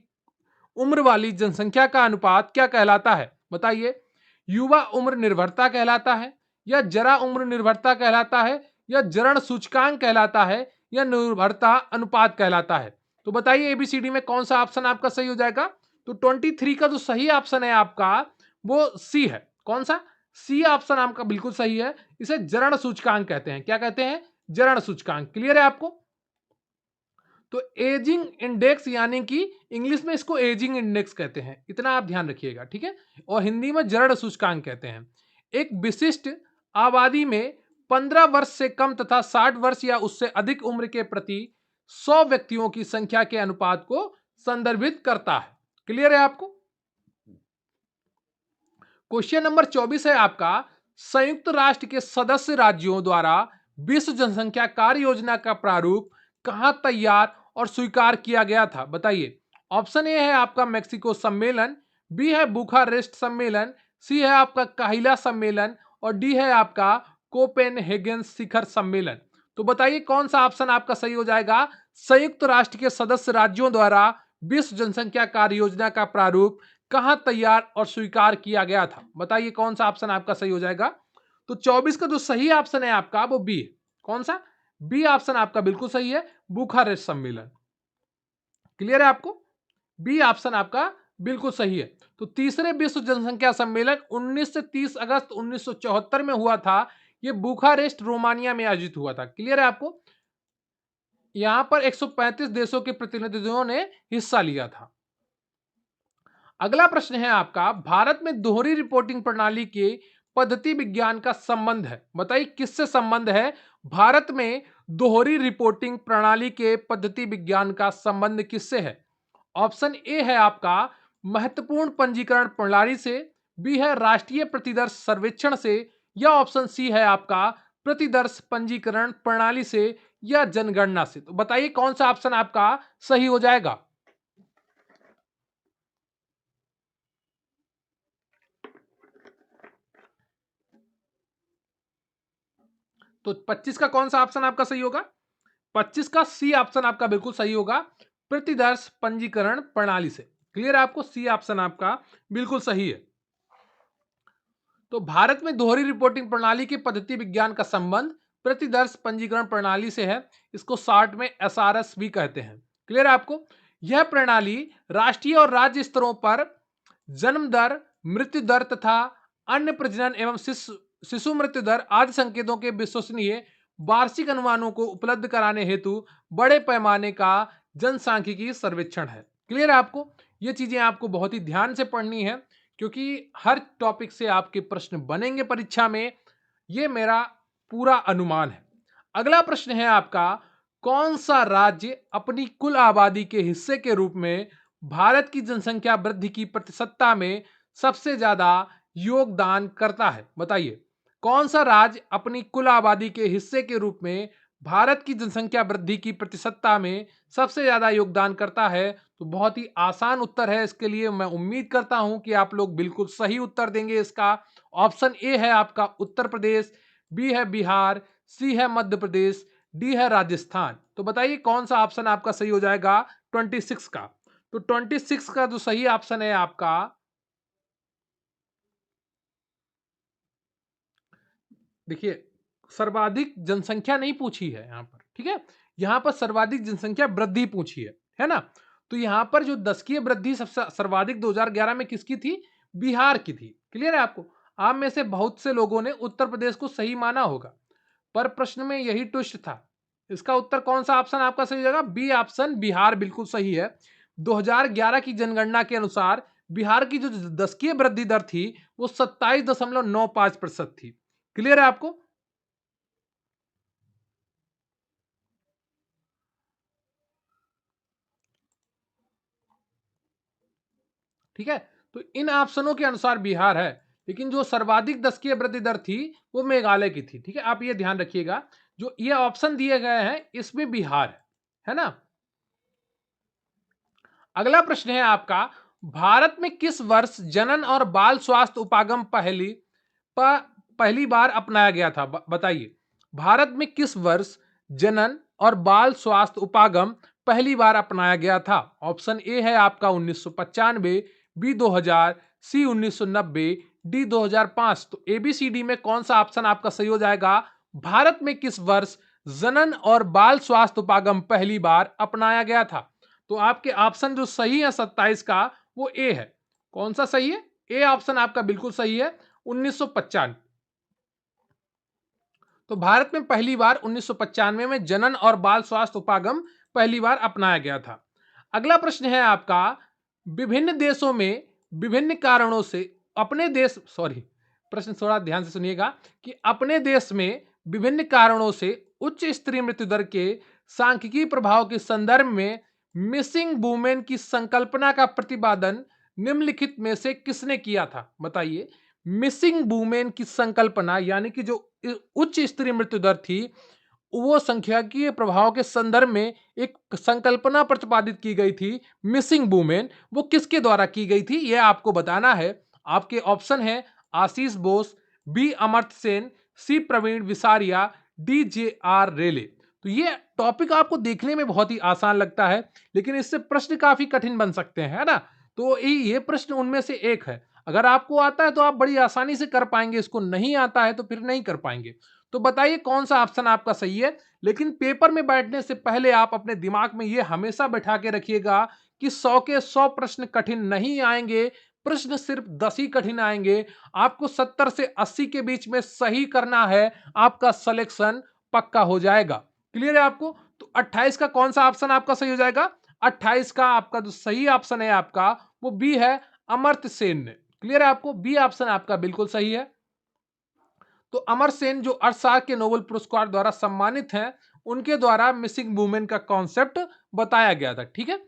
उम्र वाली जनसंख्या का अनुपात क्या कहलाता है? बताइए। युवा उम्र निर्भरता कहलाता है, या जरा उम्र निर्भरता कहलाता है, या जरण सूचकांक कहलाता है, या निर्भरता अनुपात कहलाता है? तो बताइए एबीसीडी में कौन सा ऑप्शन आपका सही हो जाएगा? तो 23 का जो सही ऑप्शन है आपका वो सी है। कौन सा? सी ऑप्शन आपका बिल्कुल सही है। इसे जरण सूचकांक कहते हैं। क्या कहते हैं? जरण सूचकांक। क्लियर है आपको? तो एजिंग इंडेक्स, यानी कि इंग्लिश में इसको एजिंग इंडेक्स कहते हैं, इतना आप ध्यान रखिएगा, ठीक है? और हिंदी में जड़ सूचकांक कहते हैं। एक विशिष्ट आबादी में 15 वर्ष से कम तथा 60 वर्ष या उससे अधिक उम्र के प्रति 100 व्यक्तियों की संख्या के अनुपात को संदर्भित करता है। क्लियर है आपको? क्वेश्चन नंबर 24 है आपका, संयुक्त राष्ट्र के सदस्य राज्यों द्वारा विश्व जनसंख्या कार्य योजना का प्रारूप कहां तैयार और स्वीकार किया गया था? बताइए। ऑप्शन ए है आपका मेक्सिको सम्मेलन, बी है बुखारेस्ट सम्मेलन, सी है आपका काहिला सम्मेलन, और डी है आपका कोपेनहेगन शिखर सम्मेलन। तो बताइए कौन सा ऑप्शन आपका सही हो जाएगा? संयुक्त राष्ट्र के सदस्य राज्यों द्वारा विश्व जनसंख्या कार्य योजना का प्रारूप कहां तैयार और स्वीकार किया गया था? बताइए कौन सा ऑप्शन आपका सही हो जाएगा? तो 24 का जो सही ऑप्शन है आपका वो बी है। कौन सा? बी ऑप्शन आपका बिल्कुल सही है, बुखारेस्ट सम्मेलन। क्लियर है आपको? बी ऑप्शन आपका बिल्कुल सही है। तो तीसरे विश्व जनसंख्या सम्मेलन 19 से 30 अगस्त 1974 में हुआ था। यह बुखारेस्ट रोमानिया में आयोजित हुआ था। क्लियर है आपको? यहां पर 135 देशों के प्रतिनिधियों ने हिस्सा लिया था। अगला प्रश्न है आपका, भारत में दोहरी रिपोर्टिंग प्रणाली के पद्धति विज्ञान का संबंध है? बताइए किससे संबंध है? भारत में दोहरी रिपोर्टिंग प्रणाली के पद्धति विज्ञान का संबंध किससे है? ऑप्शन ए है आपका महत्वपूर्ण पंजीकरण प्रणाली से, बी है राष्ट्रीय प्रतिदर्श सर्वेक्षण से, या ऑप्शन सी है आपका प्रतिदर्श पंजीकरण प्रणाली से या जनगणना से। तो बताइए कौन सा ऑप्शन आपका सही हो जाएगा। तो 25 का कौन सा ऑप्शन आपका सही होगा। 25 का सी ऑप्शन आपका बिल्कुल सही होगा, प्रतिदर्श पंजीकरण प्रणाली से। क्लियर है आपको, सी ऑप्शन आपका बिल्कुल सही है। तो भारत में दोहरी रिपोर्टिंग प्रणाली के पद्धति विज्ञान का संबंध प्रतिदर्श पंजीकरण प्रणाली से है। इसको शॉर्ट में एसआरएस भी कहते हैं। क्लियर है आपको। यह प्रणाली राष्ट्रीय और राज्य स्तरों पर जन्म दर, मृत्यु दर तथा अन्य प्रजनन एवं शिशु मृत्यु दर आदि संकेतों के विश्वसनीय वार्षिक अनुमानों को उपलब्ध कराने हेतु बड़े पैमाने का जनसांख्यिकी सर्वेक्षण है। क्लियर है आपको। ये चीजें आपको बहुत ही ध्यान से पढ़नी है, क्योंकि हर टॉपिक से आपके प्रश्न बनेंगे परीक्षा में, ये मेरा पूरा अनुमान है। अगला प्रश्न है आपका, कौन सा राज्य अपनी कुल आबादी के हिस्से के रूप में भारत की जनसंख्या वृद्धि की प्रतिशतता में सबसे ज्यादा योगदान करता है। बताइए कौन सा राज्य अपनी कुल आबादी के हिस्से के रूप में भारत की जनसंख्या वृद्धि की प्रतिशतता में सबसे ज्यादा योगदान करता है। तो बहुत ही आसान उत्तर है, इसके लिए मैं उम्मीद करता हूं कि आप लोग बिल्कुल सही उत्तर देंगे इसका। ऑप्शन ए है आपका उत्तर प्रदेश, बी है बिहार, सी है मध्य प्रदेश, डी है राजस्थान। तो बताइए कौन सा ऑप्शन आपका सही हो जाएगा 26 का। तो 26 का जो सही ऑप्शन है आपका, देखिए सर्वाधिक जनसंख्या नहीं पूछी है यहां पर, ठीक है। यहां पर सर्वाधिक जनसंख्या वृद्धि पूछी है ना। तो यहां पर जो दशकीय वृद्धि सबसे सर्वाधिक 2011 में किसकी थी, बिहार की थी। क्लियर है आपको। आप में से बहुत से लोगों ने उत्तर प्रदेश को सही माना होगा, पर प्रश्न में यही ट्विस्ट था। इसका उत्तर कौन सा ऑप्शन आपका सही होगा, बी ऑप्शन बिहार बिल्कुल सही है। 2011 की जनगणना के अनुसार बिहार की जो दशकीय वृद्धि दर थी वो 27.95% थी। क्लियर है आपको। ठीक है। तो इन ऑप्शनों के अनुसार बिहार है, लेकिन जो सर्वाधिक दशकीय वृद्धि दर थी वो मेघालय की थी। ठीक है, आप ये ध्यान रखिएगा, जो ये ऑप्शन दिए गए हैं इसमें बिहार है ना। अगला प्रश्न है आपका, भारत में किस वर्ष जनन और बाल स्वास्थ्य उपागम पहली बार अपनाया गया था। बताइए भारत में किस वर्ष जनन और बाल स्वास्थ्य उपागम पहली बार अपनाया गया था। ऑप्शन ए है आपका 1995, बी 2000, सी 1990, डी 2005। तो एबीसीडी में कौन सा ऑप्शन आपका सही हो जाएगा। भारत में किस वर्ष जनन और बाल स्वास्थ्य उपागम पहली बार अपनाया गया था। तो आपके ऑप्शन जो सही है 27 का, वो ए है। कौन सा सही है, ए ऑप्शन आपका बिल्कुल सही है, 1995। तो भारत में पहली बार 1995 में जनन और बाल स्वास्थ्य उपागम पहली बार अपनाया गया था। अगला प्रश्न है आपका, विभिन्न देशों में विभिन्न कारणों से अपने देश सॉरी प्रश्न थोड़ा ध्यान से सुनिएगा, कि अपने देश में विभिन्न कारणों से उच्च स्त्री मृत्यु दर के सांख्यिकीय प्रभाव के संदर्भ में मिसिंग वुमेन की संकल्पना का प्रतिपादन निम्नलिखित में से किसने किया था। बताइए मिसिंग वुमेन की संकल्पना, यानी कि जो उच्च स्त्री मृत्यु दर थी, वो सांख्यिकीय प्रभाव के संदर्भ में एक संकल्पना प्रतिपादित की गई थी मिसिंग वुमेन, वो किसके द्वारा की गई थी ये आपको बताना है। आपके ऑप्शन है आशीष Bose, B Amartya Sen, C Praveen विसारिया, D J are रेले। तो ये टॉपिक आपको देखने में बहुत ही आसान लगता है, लेकिन इससे प्रश्न काफी कठिन बन सकते हैं, है ना। तो ये प्रश्न उनमें से एक है। अगर आपको आता है तो आप बड़ी आसानी से कर पाएंगे, इसको नहीं आता है तो फिर नहीं कर पाएंगे। तो बताइए कौन सा ऑप्शन आपका सही है। लेकिन पेपर में बैठने से पहले आप अपने दिमाग में ये हमेशा बैठा के रखिएगा कि 100 के 100 प्रश्न कठिन नहीं आएंगे, प्रश्न सिर्फ 10 ही कठिन आएंगे। आपको 70 से 80 के बीच में सही करना है, आपका सिलेक्शन पक्का हो जाएगा। क्लियर है आपको। तो 28 का कौन सा ऑप्शन आपका सही हो जाएगा। 28 का आपका जो सही ऑप्शन है आपका, वो बी है अमर्त्य सेन ने। क्लियर है आपको, बी ऑप्शन आपका बिल्कुल सही है। तो अमर सेन जो अर्थशास्त्र के नोबेल पुरस्कार द्वारा सम्मानित हैं, उनके द्वारा मिसिंग वुमेन का कॉन्सेप्ट बताया गया था। ठीक है।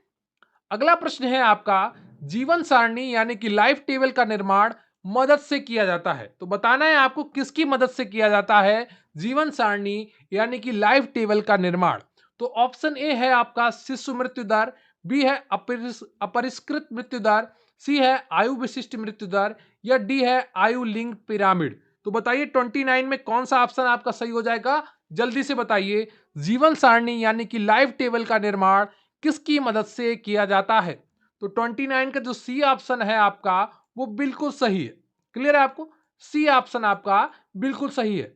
अगला प्रश्न है आपका, जीवन सारणी यानी कि लाइफ टेबल का निर्माण मदद से किया जाता है। तो बताना है आपको किसकी मदद से किया जाता है जीवन सारणी यानी कि लाइफ टेबल का निर्माण। तो ऑप्शन ए है आपका शिशु मृत्यु दर, बी है अपरिष्कृत मृत्यु दर, सी है आयु विशिष्ट मृत्यु दर, या डी है आयु लिंक पिरामिड। तो बताइए 29 में कौन सा ऑप्शन आपका सही हो जाएगा, जल्दी से बताइए। जीवन सारणी यानी कि लाइफ टेबल का निर्माण किसकी मदद से किया जाता है? तो 29 का जो सी ऑप्शन है आपका वो बिल्कुल सही है। क्लियर है आपको? सी ऑप्शन आपका बिल्कुल सही है।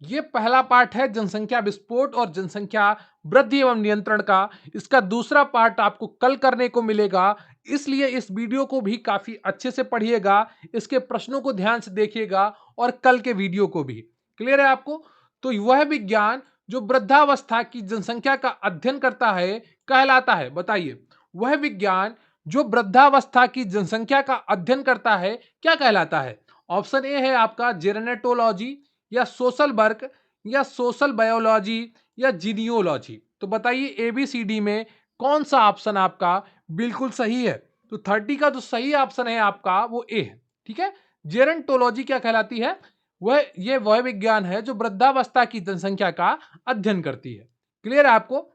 ये पहला पार्ट है जनसंख्या विस्फोट और जनसंख्या वृद्धि एवं नियंत्रण का। इसका दूसरा पार्ट आपको कल करने को मिलेगा, इसलिए इस वीडियो को भी काफी अच्छे से पढ़िएगा, इसके प्रश्नों को ध्यान से देखिएगा और कल के वीडियो को भी। क्लियर है आपको? तो वह विज्ञान जो वृद्धावस्था की जनसंख्या का अध्ययन करता है कहलाता है। बताइए, वह विज्ञान जो वृद्धावस्था की जनसंख्या का अध्ययन करता है क्या कहलाता है? ऑप्शन ए है आपका जेनेटोलॉजी, या सोशल वर्क, या सोशल बायोलॉजी, या जीनियोलॉजी। तो बताइए एबीसीडी में कौन सा ऑप्शन आपका बिल्कुल सही है? तो 30 का जो सही ऑप्शन है आपका वो ए है। ठीक है, जेरेंटोलॉजी क्या कहलाती है? वह विज्ञान है जो वृद्धावस्था की जनसंख्या का अध्ययन करती है। क्लियर है आपको?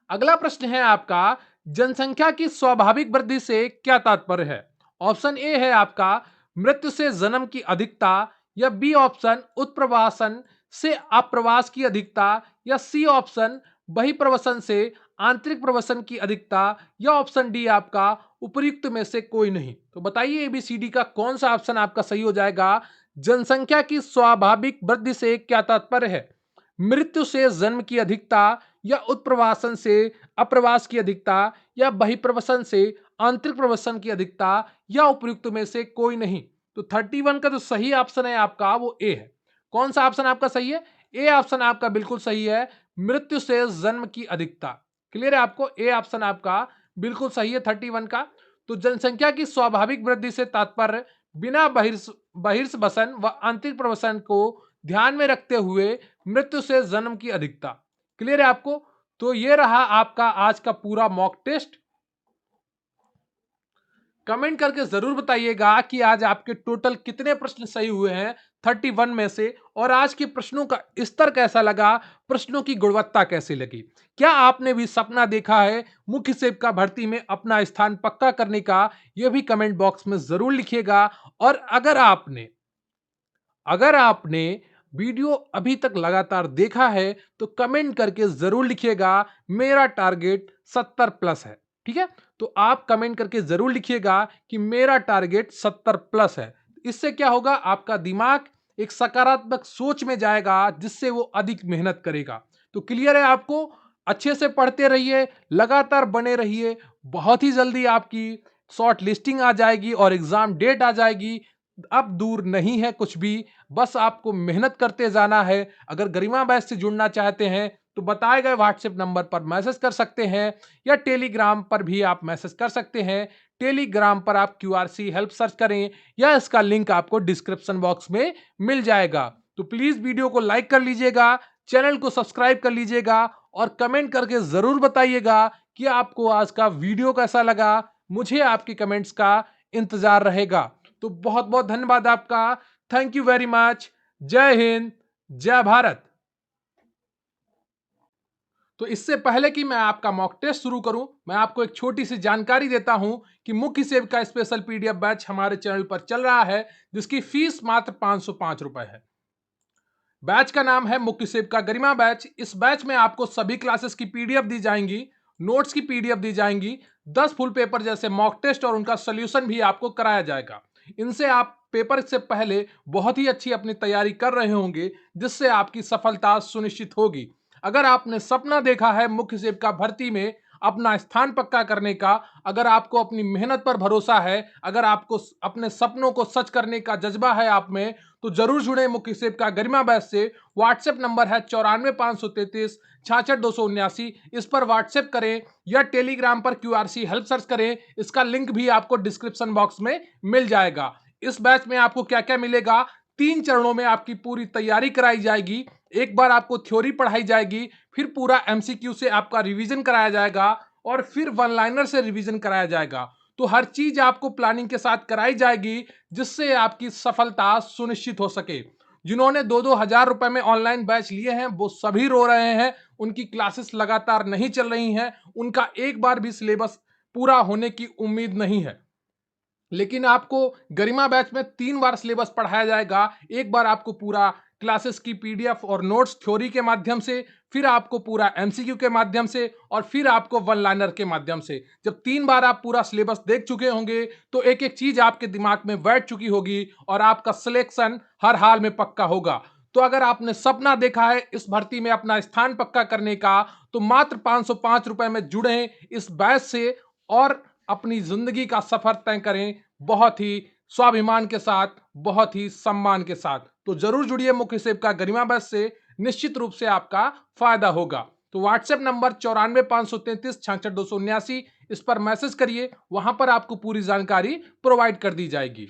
अगला प्रश्न है आपका, जनसंख्या की स्वाभाविक वृद्धि से क्या तात्पर्य है? ऑप्शन ए है आपका मृत्यु से जन्म की अधिकता, या बी ऑप्शन उत्प्रवासन से अप्रवास की अधिकता, या सी ऑप्शन बहिप्रवसन से आंतरिक प्रवसन की अधिकता, या ऑप्शन डी आपका उपयुक्त में से कोई नहीं। तो बताइए एबीसीडी का कौन सा ऑप्शन आपका सही हो जाएगा? जनसंख्या की स्वाभाविक वृद्धि से क्या तात्पर्य है? मृत्यु से जन्म की अधिकता, या उत्प्रवासन से अप्रवास की अधिकता, या बहिप्रवसन से आंतरिक प्रवसन की अधिकता, या उपयुक्त में से कोई नहीं। तो 31 का जो सही ऑप्शन है आपका वो ए है। कौन सा ऑप्शन आपका सही है? ए ऑप्शन आपका बिल्कुल सही है, मृत्यु से जन्म की अधिकता। क्लियर है आपको? ए ऑप्शन आपका बिल्कुल सही है 31 का। तो जनसंख्या की स्वाभाविक वृद्धि से तात्पर्य बिना बहिर्सवसन व आंतरिक प्रवसन को ध्यान में रखते हुए मृत्यु से जन्म की अधिकता। क्लियर है आपको? तो ये रहा आपका आज का पूरा मॉक टेस्ट। कमेंट करके जरूर बताइएगा कि आज आपके टोटल कितने प्रश्न सही हुए हैं 31 में से, और आज के प्रश्नों का स्तर कैसा लगा, प्रश्नों की गुणवत्ता कैसी लगी। क्या आपने भी सपना देखा है मुख्य सेविका भर्ती में अपना स्थान पक्का करने का? यह भी कमेंट बॉक्स में जरूर लिखिएगा। और अगर आपने वीडियो अभी तक लगातार देखा है तो कमेंट करके जरूर लिखिएगा मेरा टारगेट 70 प्लस है। ठीक है, तो आप कमेंट करके जरूर लिखिएगा कि मेरा टारगेट 70 प्लस है। इससे क्या होगा, आपका दिमाग एक सकारात्मक सोच में जाएगा जिससे वो अधिक मेहनत करेगा। तो क्लियर है आपको? अच्छे से पढ़ते रहिए, लगातार बने रहिए, बहुत ही जल्दी आपकी शॉर्ट लिस्टिंग आ जाएगी और एग्जाम डेट आ जाएगी। अब दूर नहीं है कुछ भी, बस आपको मेहनत करते जाना है। अगर गरिमा बैच से जुड़ना चाहते हैं तो बताए गए व्हाट्सएप नंबर पर मैसेज कर सकते हैं, या टेलीग्राम पर भी आप मैसेज कर सकते हैं। टेलीग्राम पर आप क्यूआरसी हेल्प सर्च करें, या इसका लिंक आपको डिस्क्रिप्शन बॉक्स में मिल जाएगा। तो प्लीज वीडियो को लाइक कर लीजिएगा, चैनल को सब्सक्राइब कर लीजिएगा, और कमेंट करके जरूर बताइएगा कि आपको आज का वीडियो कैसा लगा। मुझे आपके कमेंट्स का इंतजार रहेगा। तो बहुत बहुत धन्यवाद आपका। Thank you very much. जय हिंद, जय भारत। तो इससे पहले कि मैं आपका मॉक टेस्ट शुरू करूं, मैं आपको एक छोटी सी जानकारी देता हूं कि मुख्य सेविका स्पेशल पीडीएफ बैच हमारे चैनल पर चल रहा है, जिसकी फीस मात्र 505 रुपए है। बैच का नाम है मुख्य सेविका गरिमा बैच। इस बैच में आपको सभी क्लासेस की पीडीएफ दी जाएंगी, नोट्स की पीडीएफ दी जाएंगी, 10 फुल पेपर जैसे मॉक टेस्ट और उनका सोल्यूशन भी आपको कराया जाएगा। इनसे आप पेपर से पहले बहुत ही अच्छी अपनी तैयारी कर रहे होंगे, जिससे आपकी सफलता सुनिश्चित होगी। अगर आपने सपना देखा है मुख्य सेविका भर्ती में अपना स्थान पक्का करने का, अगर आपको अपनी मेहनत पर भरोसा है, अगर आपको अपने सपनों को सच करने का जज्बा है आप में, तो जरूर जुड़े मुख्य सेविका गरिमा बैच से। व्हाट्सएप नंबर है 94 533 66 279। इस पर व्हाट्सएप करें या टेलीग्राम पर क्यूआरसी हेल्प सर्च करें, इसका लिंक भी आपको डिस्क्रिप्शन बॉक्स में मिल जाएगा। इस बैच में आपको क्या क्या मिलेगा, 3 चरणों में आपकी पूरी तैयारी कराई जाएगी। एक बार आपको थ्योरी पढ़ाई जाएगी, फिर पूरा एमसीक्यू से आपका रिवीजन कराया जाएगा, और फिर वन लाइनर से रिवीजन कराया जाएगा। तो हर चीज आपको प्लानिंग के साथ कराई जाएगी, जिससे आपकी सफलता सुनिश्चित हो सके। जिन्होंने 2-2 हजार रुपए में ऑनलाइन बैच लिए हैं, वो सभी रो रहे हैं। उनकी क्लासेस लगातार नहीं चल रही हैं, उनका एक बार भी सिलेबस पूरा होने की उम्मीद नहीं है। लेकिन आपको गरिमा बैच में 3 बार सिलेबस पढ़ाया जाएगा। एक बार आपको पूरा क्लासेस की पीडीएफ और नोट्स थ्योरी के माध्यम से, फिर आपको पूरा एमसीक्यू के माध्यम से, और फिर आपको वन लाइनर के माध्यम से। जब 3 बार आप पूरा सिलेबस देख चुके होंगे, तो एक-एक चीज आपके दिमाग में बैठ चुकी होगी और आपका सिलेक्शन हर हाल में पक्का होगा। तो अगर आपने सपना देखा है इस भर्ती में अपना स्थान पक्का करने का, तो मात्र ₹505 में जुड़ें इस बैच से और अपनी जिंदगी का सफर तय करें, बहुत ही स्वाभिमान के साथ, बहुत ही सम्मान के साथ। तो जरूर जुड़िए मुख्य सेव का गरिमा बैच से, निश्चित रूप से आपका फायदा होगा। तो व्हाट्सएप नंबर 94 533 66 279, इस पर मैसेज करिए, वहां पर आपको पूरी जानकारी प्रोवाइड कर दी जाएगी।